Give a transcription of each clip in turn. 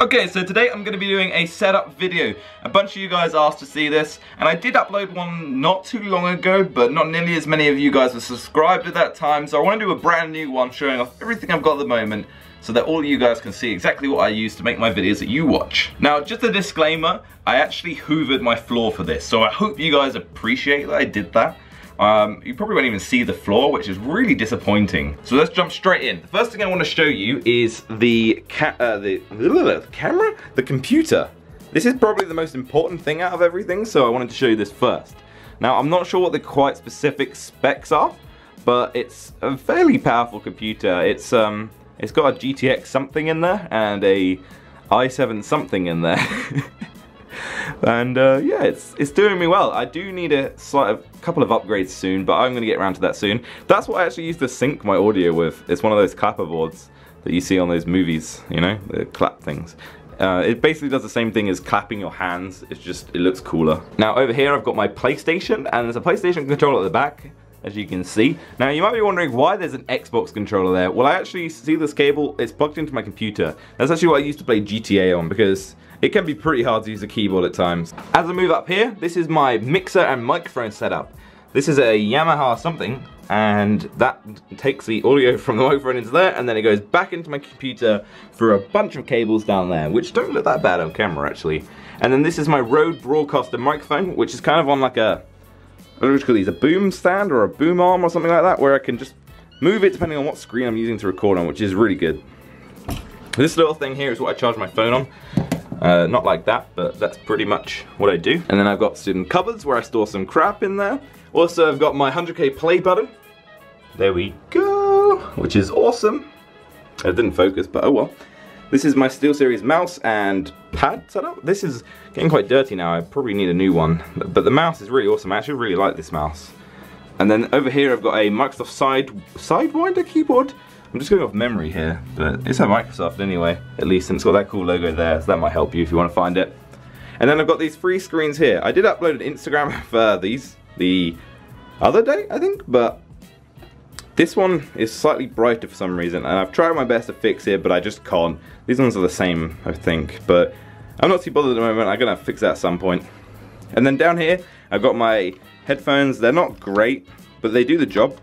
Okay, so today I'm going to be doing a setup video. A bunch of you guys asked to see this, and I did upload one not too long ago, but not nearly as many of you guys were subscribed at that time, so I want to do a brand new one showing off everything I've got at the moment, so that all of you guys can see exactly what I use to make my videos that you watch. Now, just a disclaimer, I actually hoovered my floor for this, so I hope you guys appreciate that I did that. You probably won't even see the floor, which is really disappointing. So let's jump straight in. The first thing I want to show you is the computer. This is probably the most important thing out of everything, so I wanted to show you this first. Now, I'm not sure what the quite specific specs are, but it's a fairly powerful computer. It's got a GTX something in there and a i7 something in there. And yeah, it's doing me well. I do need a couple of upgrades soon, but I'm going to get around to that soon. That's what I actually use to sync my audio with. It's one of those clapper boards that you see on those movies, you know, the clap things. It basically does the same thing as clapping your hands, it's just, it looks cooler. Now over here I've got my PlayStation, and there's a PlayStation controller at the back, as you can see. Now you might be wondering why there's an Xbox controller there. Well, I actually see this cable, it's plugged into my computer. That's actually what I used to play GTA on, because it can be pretty hard to use a keyboard at times. As I move up here, this is my mixer and microphone setup. This is a Yamaha something, and that takes the audio from the microphone into there, and then it goes back into my computer through a bunch of cables down there, which don't look that bad on camera actually. And then this is my Rode Broadcaster microphone, which is kind of on like a, what do you call these, a boom stand or a boom arm or something like that, where I can just move it depending on what screen I'm using to record on, which is really good. This little thing here is what I charge my phone on. Not like that, but that's pretty much what I do. And then I've got some cupboards where I store some crap in there. Also, I've got my 100k play button. There we go, which is awesome. It didn't focus, but oh well. This is my SteelSeries mouse and pad setup. This is getting quite dirty now. I probably need a new one, but the mouse is really awesome. I actually really like this mouse. And then over here, I've got a Microsoft Sidewinder keyboard. I'm just going off memory here, but it's a Microsoft anyway, at least, and it's got that cool logo there, so that might help you if you want to find it. And then I've got these free screens here. I did upload an Instagram for these the other day, I think, but this one is slightly brighter for some reason, and I've tried my best to fix it, but I just can't. These ones are the same, I think, but I'm not too bothered at the moment. I'm going to fix that at some point. And then down here, I've got my headphones. They're not great, but they do the job.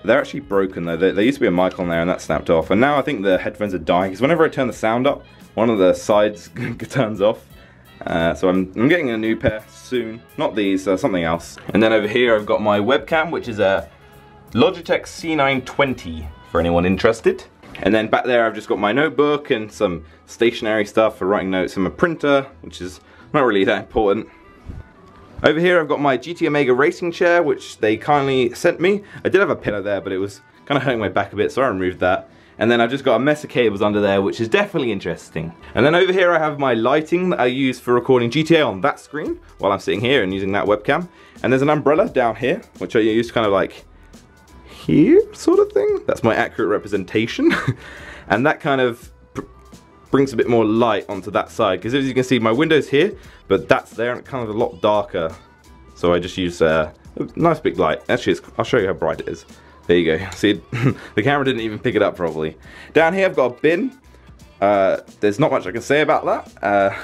They're actually broken though. There used to be a mic on there and that snapped off, and now I think the headphones are dying because whenever I turn the sound up, one of the sides turns off. So I'm getting a new pair soon. Not these, something else. And then over here I've got my webcam, which is a Logitech C920 for anyone interested. And then back there I've just got my notebook and some stationery stuff for writing notes and my printer, which is not really that important. Over here I've got my GT Omega racing chair, which they kindly sent me. I did have a pillow there, but it was kind of hurting my back a bit, so I removed that. And then I've just got a mess of cables under there, which is definitely interesting. And then over here I have my lighting that I use for recording GTA on that screen, while I'm sitting here and using that webcam. And there's an umbrella down here, which I use kind of like here, sort of thing. That's my accurate representation. And that kind of brings a bit more light onto that side, because as you can see my window's here, but that's there and it's kind of a lot darker, so I just use a nice big light. Actually, I'll show you how bright it is. There you go. See, the camera didn't even pick it up properly. Down here I've got a bin. There's not much I can say about that.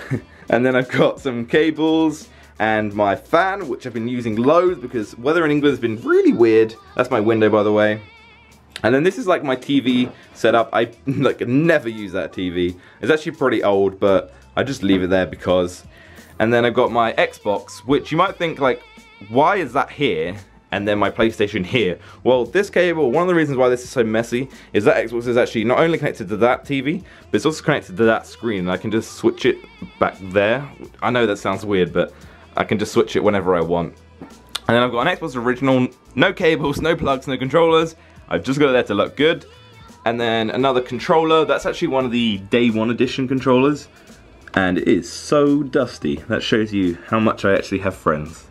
And then I've got some cables and my fan, which I've been using loads because weather in England has been really weird. That's my window, by the way. And then this is like my TV setup. I like never use that TV. It's actually pretty old, but I just leave it there because. And then I've got my Xbox, which you might think like, why is that here? And then my PlayStation here. Well, this cable, one of the reasons why this is so messy is that Xbox is actually not only connected to that TV, but it's also connected to that screen. And I can just switch it back there. I know that sounds weird, but I can just switch it whenever I want. And then I've got an Xbox original, no cables, no plugs, no controllers. I've just got it there to look good. And then another controller, that's actually one of the Day 1 edition controllers. And it is so dusty. That shows you how much I actually have friends.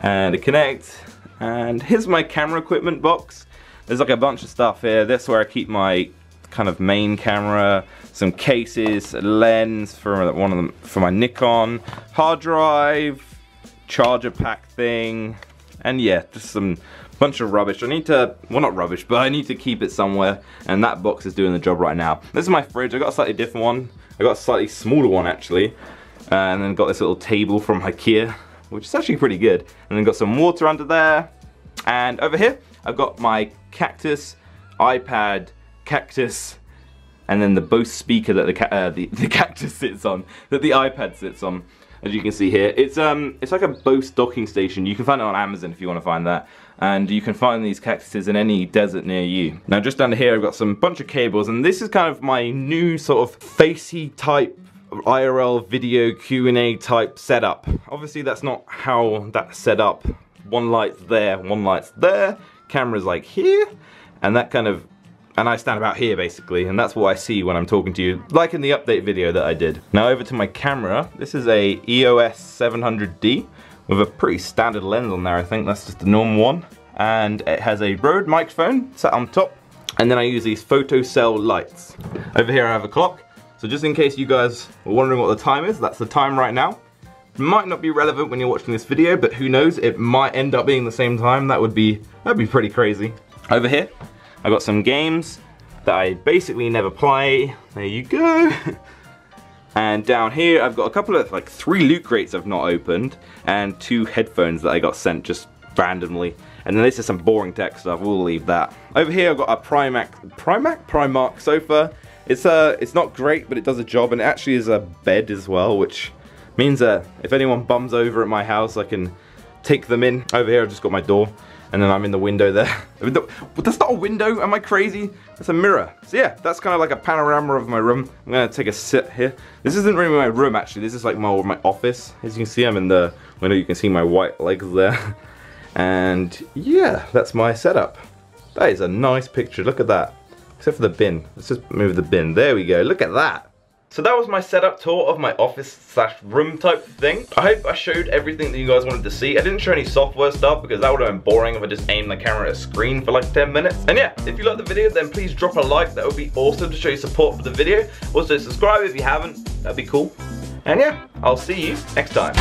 And a Connect. And here's my camera equipment box. There's like a bunch of stuff here. That's where I keep my kind of main camera, some cases, a lens for one of them for my Nikon, hard drive, charger pack thing, and yeah, just some bunch of rubbish. I need to, well not rubbish, but I need to keep it somewhere, and that box is doing the job right now. This is my fridge. I got a slightly different one. I got a slightly smaller one actually, and then got this little table from IKEA, which is actually pretty good. And then got some water under there, and over here I've got my cactus, iPad, cactus, and then the Bose speaker that the cactus sits on, that the iPad sits on. As you can see here, it's like a Bose docking station. You can find it on Amazon if you want to find that, and you can find these cactuses in any desert near you. Now just down here I've got some bunch of cables, and this is kind of my new sort of facey type IRL video Q&A type setup. Obviously that's not how that's set up. One light's there, one light's there, camera's like here, and that kind of, and I stand about here basically, and that's what I see when I'm talking to you, like in the update video that I did. Now over to my camera. This is a EOS 700D with a pretty standard lens on there. I think that's just the normal one, and it has a Rode microphone sat on top, and then I use these photocell lights. Over here I have a clock, so just in case you guys were wondering what the time is, that's the time right now. It might not be relevant when you're watching this video, but who knows, it might end up being the same time. That'd be pretty crazy. Over here I got some games that I basically never play. There you go. And down here I've got a couple of, like 3 loot crates I've not opened, and 2 headphones that I got sent just randomly. And then this is some boring tech stuff, we'll leave that. Over here I've got a Primark sofa. It's not great, but it does a job, and it actually is a bed as well, which means that if anyone bums over at my house, I can take them in. Over here I've just got my door, and then I'm in the window there. That's not a window, am I crazy? That's a mirror. So yeah, that's kind of like a panorama of my room. I'm gonna take a sit here. This isn't really my room actually, this is like my office. As you can see, I'm in the window, you can see my white legs there. And yeah, that's my setup. That is a nice picture, look at that. Except for the bin, let's just move the bin. There we go, look at that. So that was my setup tour of my office/room type thing. I hope I showed everything that you guys wanted to see. I didn't show any software stuff because that would have been boring if I just aimed the camera at a screen for like 10 minutes. And yeah, if you like the video, then please drop a like. That would be awesome to show your support for the video. Also subscribe if you haven't, that'd be cool. And yeah, I'll see you next time.